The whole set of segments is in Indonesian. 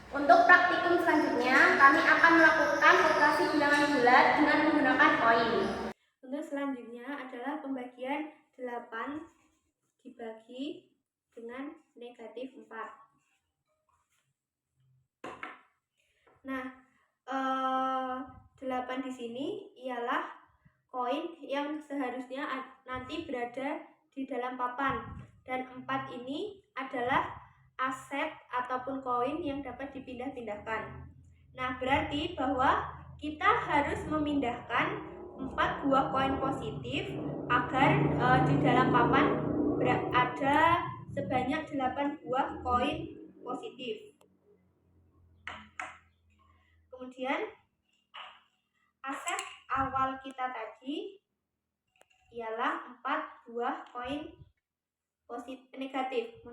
Untuk praktikum selanjutnya, kami akan melakukan operasi bilangan bulat dengan menggunakan koin. Untuk selanjutnya adalah pembagian 8 dibagi dengan negatif 4. Nah, 8 di sini ialah koin yang seharusnya nanti berada di dalam papan, dan 4 ini adalah aset ataupun koin yang dapat dipindah-pindahkan. Nah, berarti bahwa kita harus memindahkan 4 buah koin positif agar di dalam papan ada sebanyak 8 buah koin positif. Kemudian aset awal kita tadi ialah 4 buah koin negatif.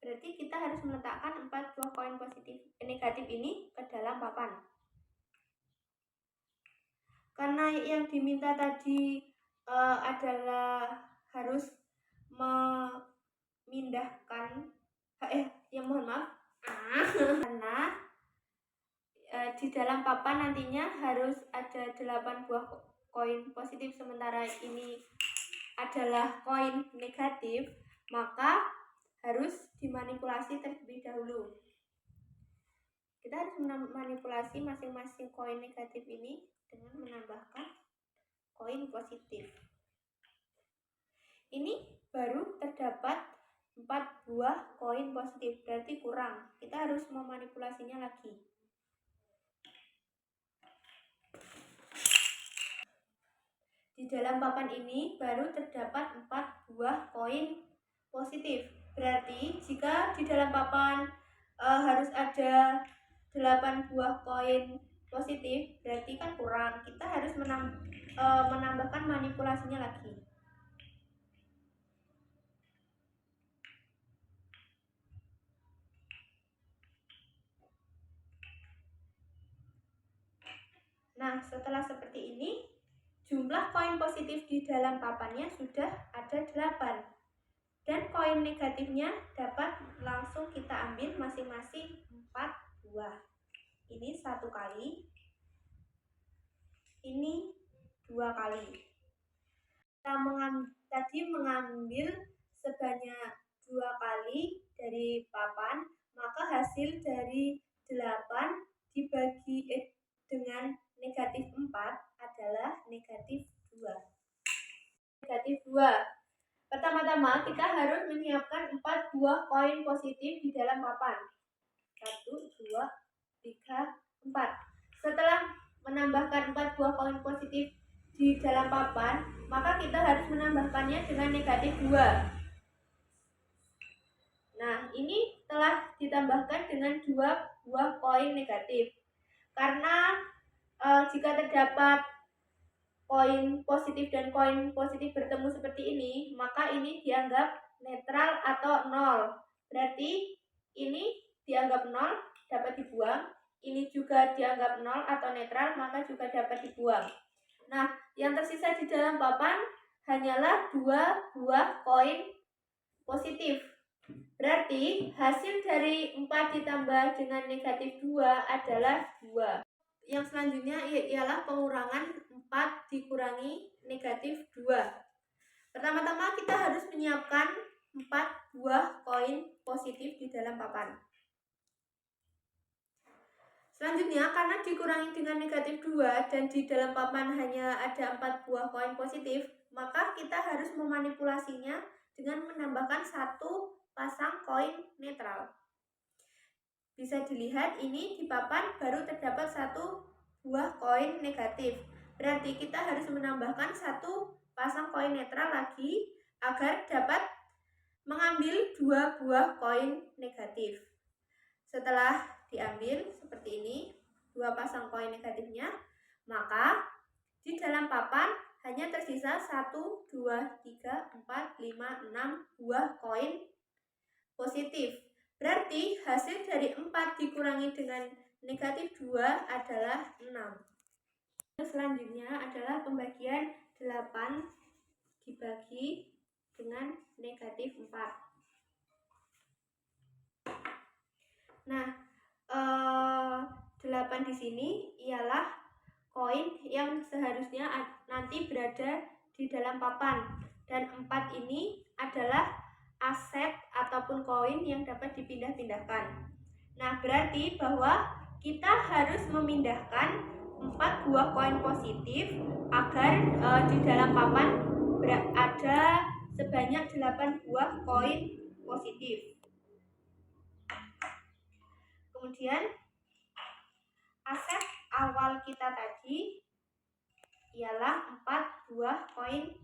Berarti kita harus meletakkan 4 buah koin negatif ini ke dalam papan. Karena yang diminta tadi adalah harus memindahkan karena di dalam papan nantinya harus ada 8 buah koin positif, sementara ini adalah koin negatif, maka harus dimanipulasi terlebih dahulu. Kita harus memanipulasi masing-masing koin negatif ini dengan menambahkan koin positif. Ini baru terdapat 4 buah koin positif, berarti kurang. Kita harus memanipulasinya lagi. Di dalam papan ini baru terdapat 4 buah koin positif. Berarti jika di dalam papan harus ada 8 buah koin positif, berarti kan kurang. Kita harus menambahkan manipulasinya lagi. Nah, setelah seperti ini, jumlah koin positif di dalam papannya sudah ada 8. Dan koin negatifnya dapat langsung kita ambil masing-masing 4 buah. Ini 1 kali, ini 2 kali. Kita mengambil sebanyak 2 kali dari papan, maka hasil dari 8 dibagi dengan negatif 4 adalah negatif 2. Negatif 2. Pertama-tama kita harus menyiapkan 4 buah koin positif di dalam papan. 1, 2, 3, 4. Setelah menambahkan 4 buah koin positif di dalam papan, maka kita harus menambahkannya dengan negatif 2. Nah, ini telah ditambahkan dengan 2 buah koin negatif. Karena jika terdapat koin positif dan koin positif bertemu seperti ini, maka ini dianggap netral atau 0. Berarti ini dianggap 0, dapat dibuang. Ini juga dianggap 0 atau netral, maka juga dapat dibuang. Nah, yang tersisa di dalam papan hanyalah 2 buah koin positif. Berarti hasil dari 4 ditambah dengan negatif 2 adalah 2. Yang selanjutnya ialah pengurangan 4 dikurangi negatif 2. Pertama-tama kita harus menyiapkan 4 buah koin positif di dalam papan. Selanjutnya, karena dikurangi dengan negatif 2 dan di dalam papan hanya ada 4 buah koin positif, maka kita harus memanipulasinya dengan menambahkan 1 pasang koin netral. Bisa dilihat ini di papan baru terdapat 1 buah koin negatif. Berarti kita harus menambahkan 1 pasang koin netral lagi agar dapat mengambil 2 buah koin negatif. Setelah diambil seperti ini 2 pasang koin negatifnya, maka di dalam papan hanya tersisa 1, 2, 3, 4, 5, 6 buah koin positif. Berarti hasil dari 4 dikurangi dengan negatif 2 adalah 6. Selanjutnya adalah pembagian 8 dibagi dengan negatif 4. Nah, 8 di sini ialah koin yang seharusnya nanti berada di dalam papan, dan 4 ini adalah aset ataupun koin yang dapat dipindah-pindahkan. Nah, berarti bahwa kita harus memindahkan 4 buah koin positif agar di dalam papan ada sebanyak 8 buah koin positif. Kemudian aset awal kita tadi ialah 4 buah koin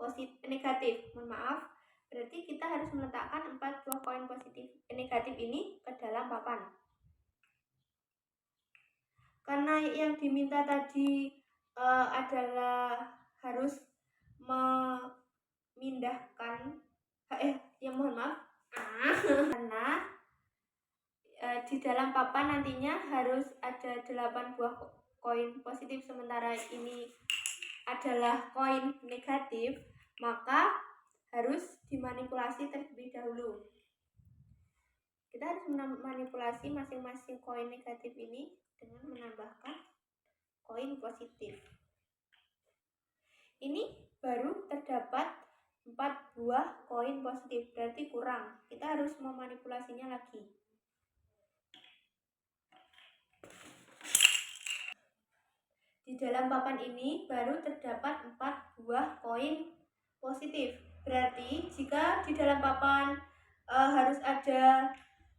positif negatif. Mohon maaf, berarti kita harus meletakkan 4 buah koin positif negatif ini ke dalam papan. Karena yang diminta tadi adalah harus memindahkan mohon maaf karena di dalam papan nantinya harus ada 8 buah koin positif, sementara ini adalah koin negatif, maka harus dimanipulasi terlebih dahulu. Kita harus memanipulasi masing-masing koin negatif ini dengan menambahkan koin positif. Ini baru terdapat 4 buah koin positif, berarti kurang. Kita harus memanipulasinya lagi. Di dalam papan ini baru terdapat 4 buah koin positif. Berarti jika di dalam papan harus ada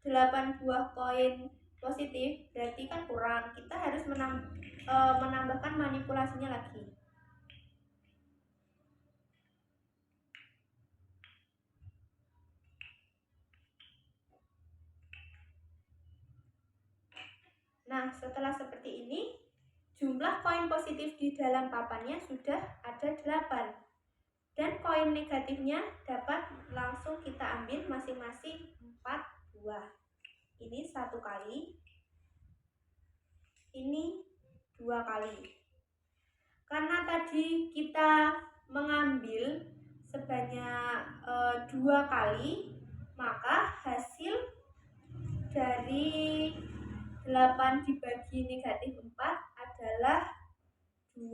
8 buah koin positif, berarti kan kurang. Kita harus menambahkan manipulasinya lagi. Nah, setelah seperti ini, jumlah koin positif di dalam papannya sudah ada 8. Dan koin negatifnya dapat langsung kita ambil masing-masing 4 buah. Ini 1 kali, ini 2 kali. Karena tadi kita mengambil sebanyak 2 kali, maka hasil dari 8 dibagi negatif 4 adalah 2.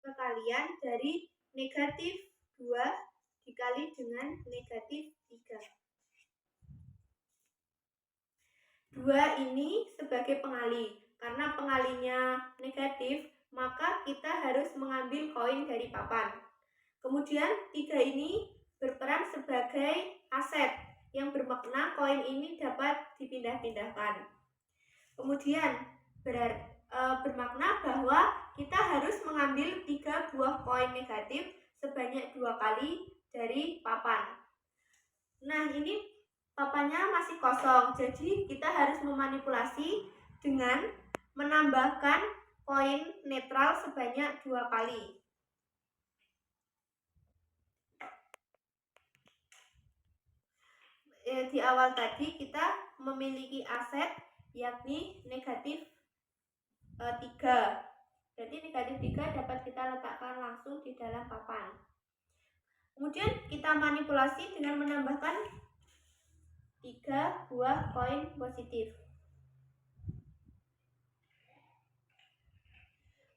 Perkalian dari negatif 2 dikali dengan negatif 3. 2 ini sebagai pengali. Karena pengalinya negatif, maka kita harus mengambil koin dari papan. Kemudian 3 ini berperan sebagai aset, yang bermakna koin ini dapat dipindah-pindahkan. Kemudian bermakna bahwa kita harus mengambil 3 buah koin negatif sebanyak 2 kali dari papan. Nah, ini papannya masih kosong, jadi kita harus memanipulasi dengan menambahkan koin netral sebanyak 2 kali. Di awal tadi kita memiliki aset yakni negatif 3. Berarti negatif 3 dapat kita letakkan langsung di dalam papan. Kemudian kita manipulasi dengan menambahkan 3 buah koin positif.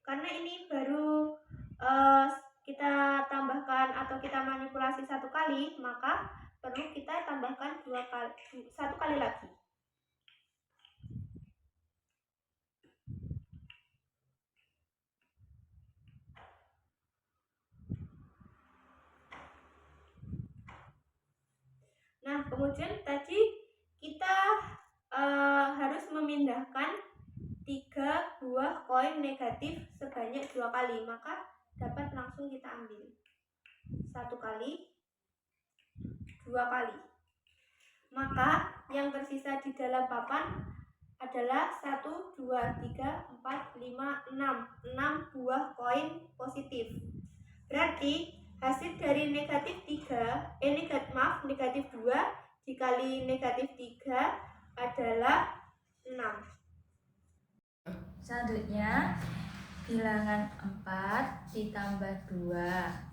Karena ini baru kita tambahkan atau kita manipulasi 1 kali, maka perlu kita tambahkan 1 kali lagi. Nah, kemudian tadi kita harus memindahkan 3 buah koin negatif sebanyak 2 kali, maka dapat langsung kita ambil 1 kali, 2 kali. Maka yang tersisa di dalam papan adalah 1, 2, 3, 4, 5, 6 buah koin positif. Berarti hasil dari negatif 2 dikali negatif 3 adalah 6. Selanjutnya, bilangan 4 ditambah 2.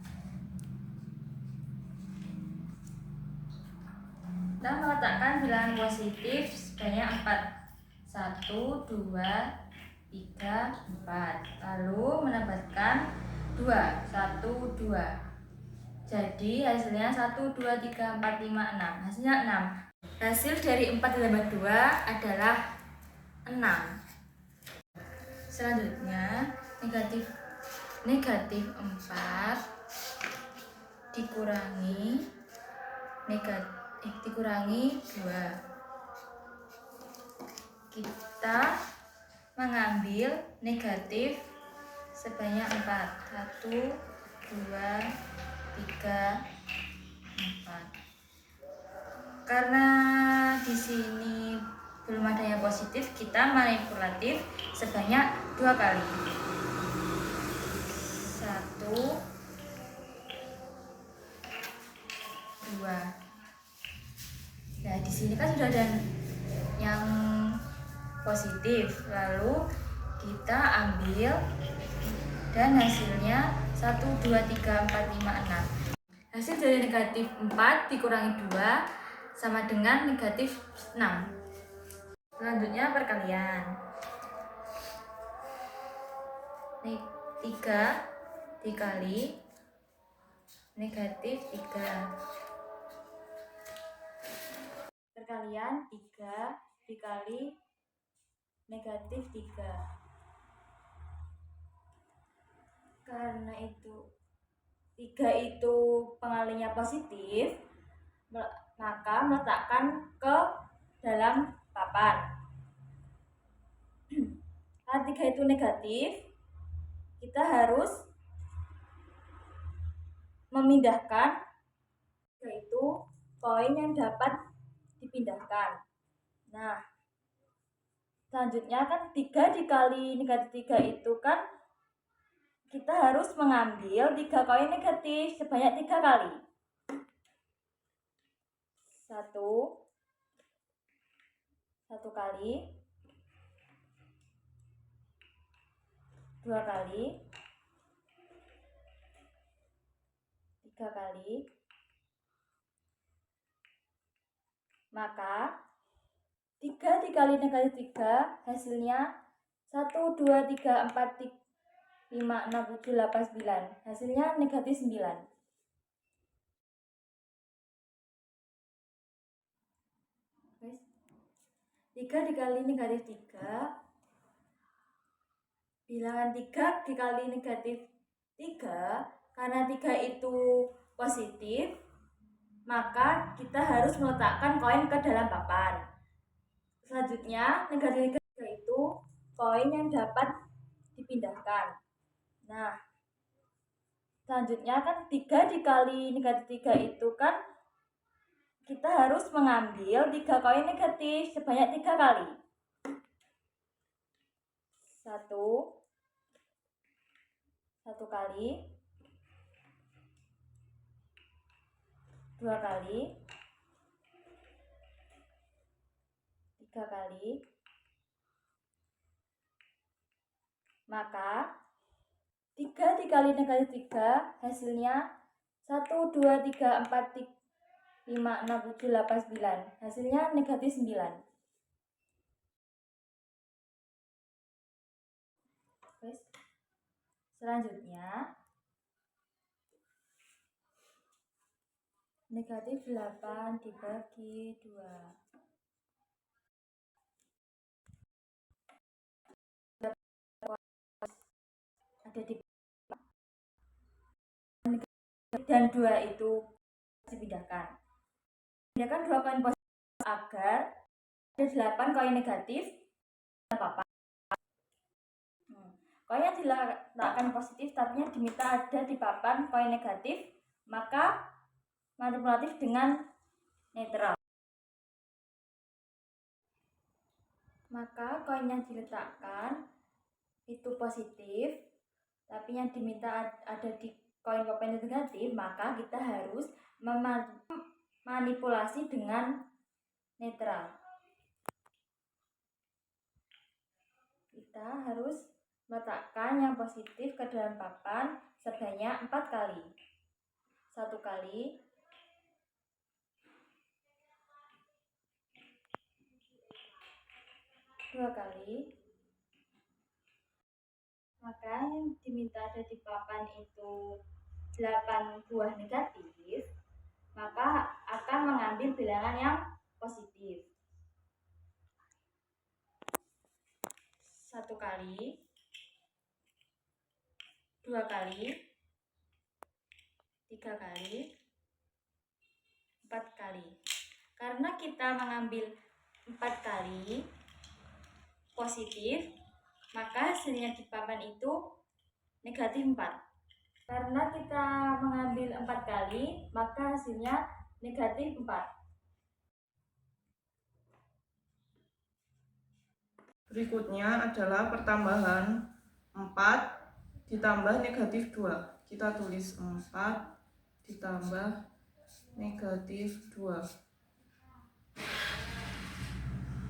Kita meletakkan bilangan positif sebanyak 4. 1, 2, 3, 4. Lalu menambahkan 2. 1, 2. Jadi hasilnya 1, 2, 3, 4, 5, 6. Hasilnya 6. Hasil dari 4 ditambah 2 adalah 6. Selanjutnya negatif 4 dikurangi 2. Kita mengambil negatif sebanyak 4. 1, 2, 3, 4. Karena di sini belum ada yang positif, kita manipulatif sebanyak 2 kali. 1, 2. Nah, di sini kan sudah ada yang positif. Lalu kita ambil dan hasilnya 1, 2, 3, 4, 5, 6. Hasil dari negatif 4 dikurangi 2 sama dengan negatif 6. Selanjutnya perkalian. 3 dikali negatif 3. Perkalian 3 dikali negatif 3. Karena itu 3 itu pengalinya positif, maka meletakkan ke dalam papan. Karena 3 itu negatif, kita harus memindahkan, yaitu koin yang dapat dipindahkan. Nah, selanjutnya kan 3 dikali negatif 3 itu kan kita harus mengambil 3 koin negatif sebanyak 3 kali. 1 kali, 2 kali, 3 kali. Maka 3 dikali negatif 3 hasilnya 1, 2, 3, 4, 5, 6, 7, 8, 9. Hasilnya negatif 9. Guys, 3 dikali negatif 3, bilangan 3 dikali negatif 3, karena 3 itu positif, maka kita harus meletakkan koin ke dalam papan. Selanjutnya, negatif 3 itu koin yang dapat dipindahkan. Nah, selanjutnya kan 3 dikali negatif 3 itu kan kita harus mengambil 3 koin negatif sebanyak 3 kali. 1 kali, 2 kali, 3 kali. Maka 3 dikali negatif 3 hasilnya 1, 2, 3, 4, 5, 6, 7, 8, 9. Hasilnya negatif 9. Selanjutnya negatif 8 dibagi 2. Ada di dan 2 itu dipindahkan. Pindahkan 2 koin positif agar ada 8 koin negatif dan papan. Koin yang diletakkan positif tapi yang diminta ada di papan koin negatif, maka manipulatif dengan netral. Maka koin yang diletakkan itu positif, tapi yang diminta ada di koin papan negatif, maka kita harus memanipulasi dengan netral. Kita harus meletakkan yang positif ke dalam papan sebanyak 4 kali. 1 kali, 2 kali. Maka yang diminta ada di papan itu 8 buah negatif, maka akan mengambil bilangan yang positif. 1 kali, 2 kali, 3 kali, 4 kali. Karena kita mengambil 4 kali positif, maka hasilnya di papan itu negatif 4. Karena kita mengambil 4 kali, maka hasilnya negatif 4. Berikutnya adalah pertambahan 4 ditambah negatif 2. Kita tulis 4 ditambah negatif 2.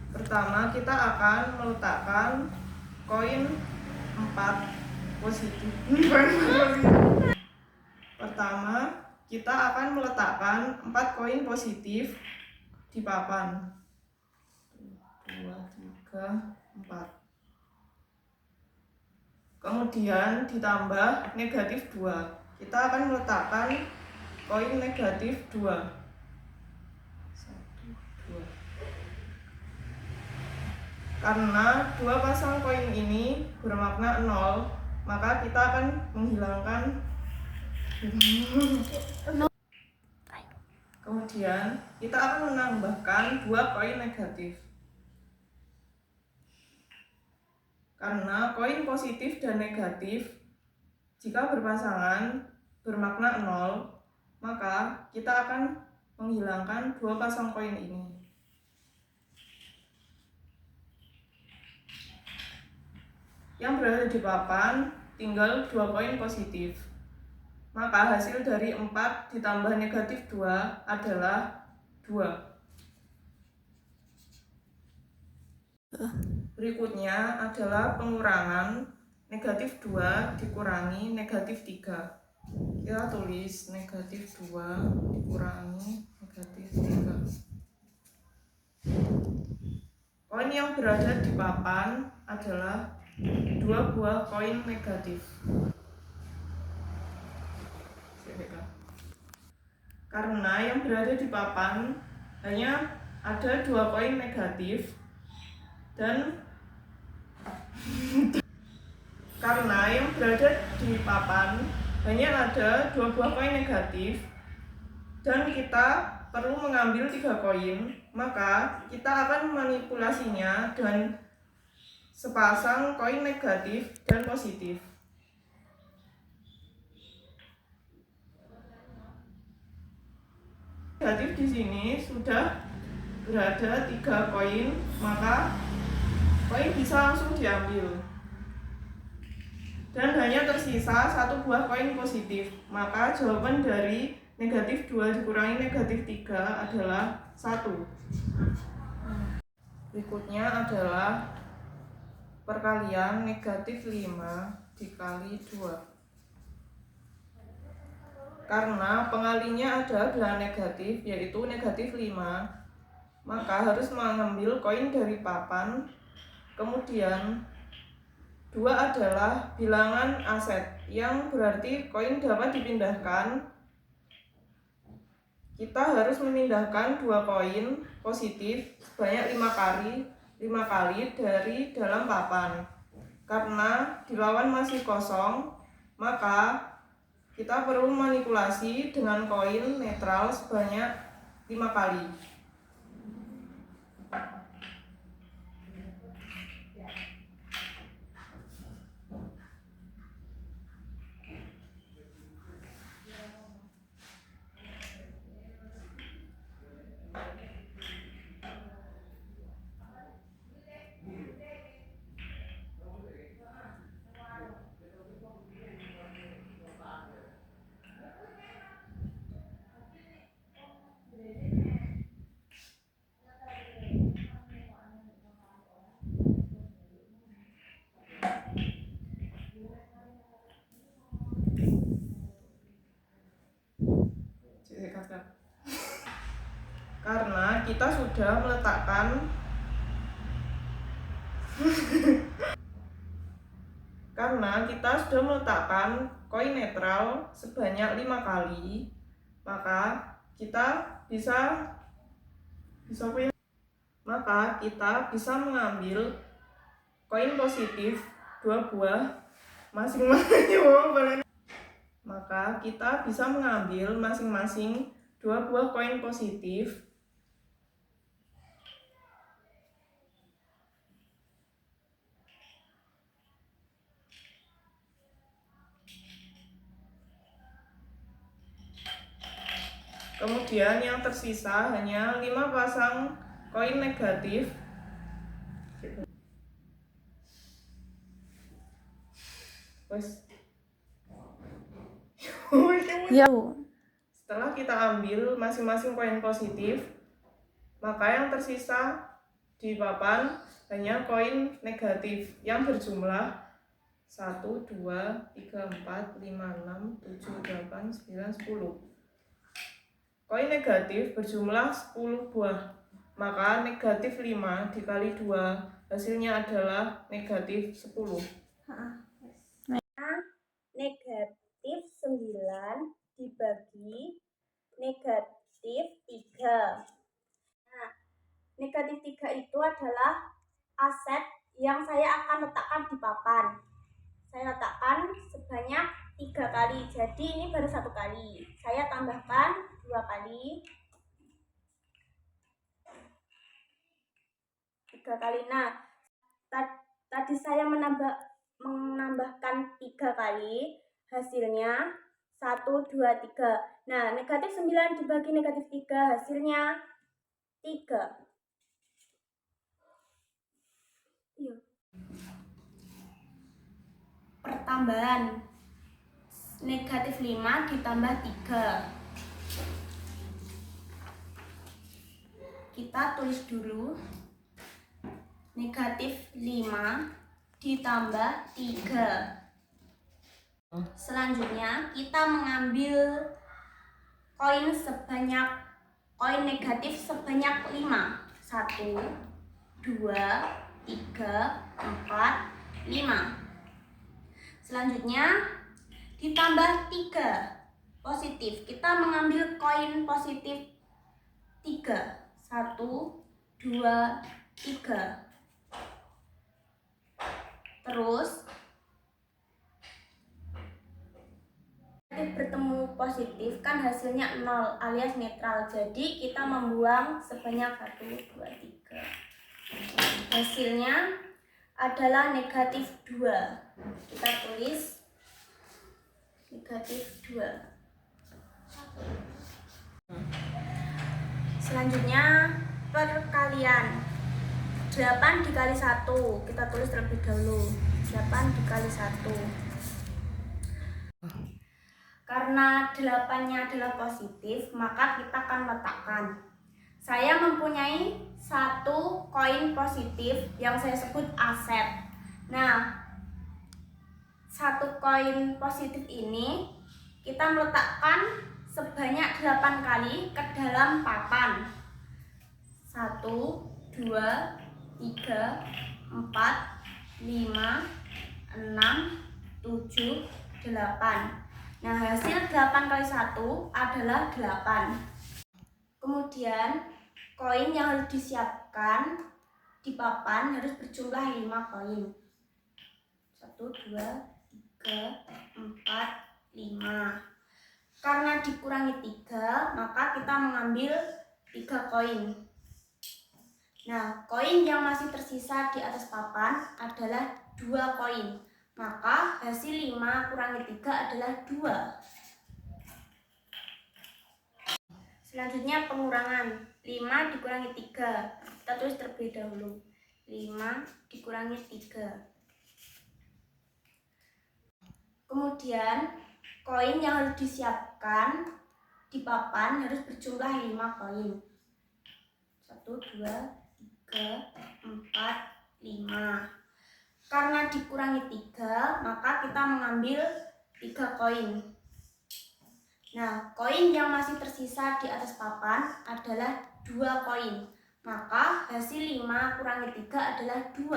Pertama, kita akan meletakkan koin 4 positif. Pertama, kita akan meletakkan 4 koin positif di papan. 2, 3, 4. Kemudian ditambah negatif 2. Kita akan meletakkan koin negatif 2. 1, 2. Karena 2 pasang koin ini bermakna 0, maka kita akan menghilangkan. Kemudian kita akan menambahkan 2 koin negatif. Karena koin positif dan negatif jika berpasangan bermakna 0, maka kita akan menghilangkan 2 pasang koin ini. Yang berada di papan tinggal 2 koin positif. Maka hasil dari 4 ditambah negatif 2 adalah 2. Berikutnya adalah pengurangan negatif 2 dikurangi negatif 3. Kita tulis negatif 2 dikurangi negatif 3. Koin yang berada di papan adalah 2 buah koin negatif. Karena yang berada di papan hanya ada 2 koin negatif dan karena yang berada di papan hanya ada 2 buah koin negatif dan kita perlu mengambil 3 koin, maka kita akan memanipulasinya dengan sepasang koin negatif dan positif. Negatif di sini sudah berada 3 koin, maka koin bisa langsung diambil. Dan hanya tersisa 1 buah koin positif, maka jawaban dari negatif 2 dikurangi negatif 3 adalah 1. Berikutnya adalah perkalian negatif 5 dikali 2. Karena pengalinya ada bilangan negatif, yaitu negatif 5, maka harus mengambil koin dari papan. Kemudian 2 adalah bilangan aset, yang berarti koin dapat dipindahkan. Kita harus memindahkan 2 koin positif sebanyak 5 kali dari dalam papan. Karena di lawan masih kosong, maka kita perlu manipulasi dengan koin netral sebanyak 5 kali. Karena kita sudah meletakkan Karena kita sudah meletakkan koin netral sebanyak 5 kali, maka kita bisa mengambil koin positif 2 buah masing-masing. Maka kita bisa mengambil masing-masing 2 buah koin positif kemudian yang tersisa hanya 5 pasang koin negatif. Setelah kita ambil masing-masing koin positif, maka yang tersisa di papan hanya koin negatif yang berjumlah 1, 2, 3, 4, 5, 6, 7, 8, 9, 10. Koin negatif berjumlah 10 buah, maka negatif 5 dikali 2 hasilnya adalah negatif 10. Negatif 9 dibagi negatif 3. Nah, negatif 3 itu adalah aset yang saya akan letakkan di papan. Saya letakkan sebanyak 3 kali, jadi ini baru 1 kali. Saya tambahkan 2 kali, 3 kali. Nah, tadi saya menambahkan 3 kali, hasilnya 1, 2, 3. Nah, negatif 9 dibagi negatif 3 hasilnya 3. Pertambahan negatif 5 ditambah 3. Kita tulis dulu. Negatif 5 ditambah 3. Selanjutnya kita mengambil koin negatif sebanyak 5. 1, 2, 3, 4, 5. Selanjutnya ditambah 3 positif. Kita mengambil koin positif 3. 1, 2, 3. Terus bertemu positif kan hasilnya 0 alias netral. Jadi kita membuang sebanyak 1, 2, 3. Hasilnya adalah negatif 2. Kita tulis negatif 2. Selanjutnya perkalian 8 dikali 1. Kita tulis terlebih dahulu 8 dikali 1. Karena 8-nya adalah positif, maka kita akan letakkan. Saya mempunyai 1 koin positif yang saya sebut aset. Nah, 1 koin positif ini kita meletakkan sebanyak 8 kali ke dalam papan. 1, 2, 3, 4, 5, 6, 7, 8. Nah, hasil 8 kali 1 adalah 8. Kemudian, koin yang harus disiapkan di papan harus berjumlah 5 koin. 1, 2, 3, 4, 5. Karena dikurangi 3, maka kita mengambil 3 koin. Nah, koin yang masih tersisa di atas papan adalah 2 koin. Maka hasil 5 kurangi 3 adalah 2. Selanjutnya pengurangan 5 dikurangi 3. Kita tulis terlebih dahulu 5 dikurangi 3. Kemudian koin yang harus disiapkan di papan harus berjumlah 5 koin. 1, 2, 3, 4, 5. Karena dikurangi 3, maka kita mengambil 3 koin. Nah, koin yang masih tersisa di atas papan adalah 2 koin. Maka hasil 5 kurangi 3 adalah 2.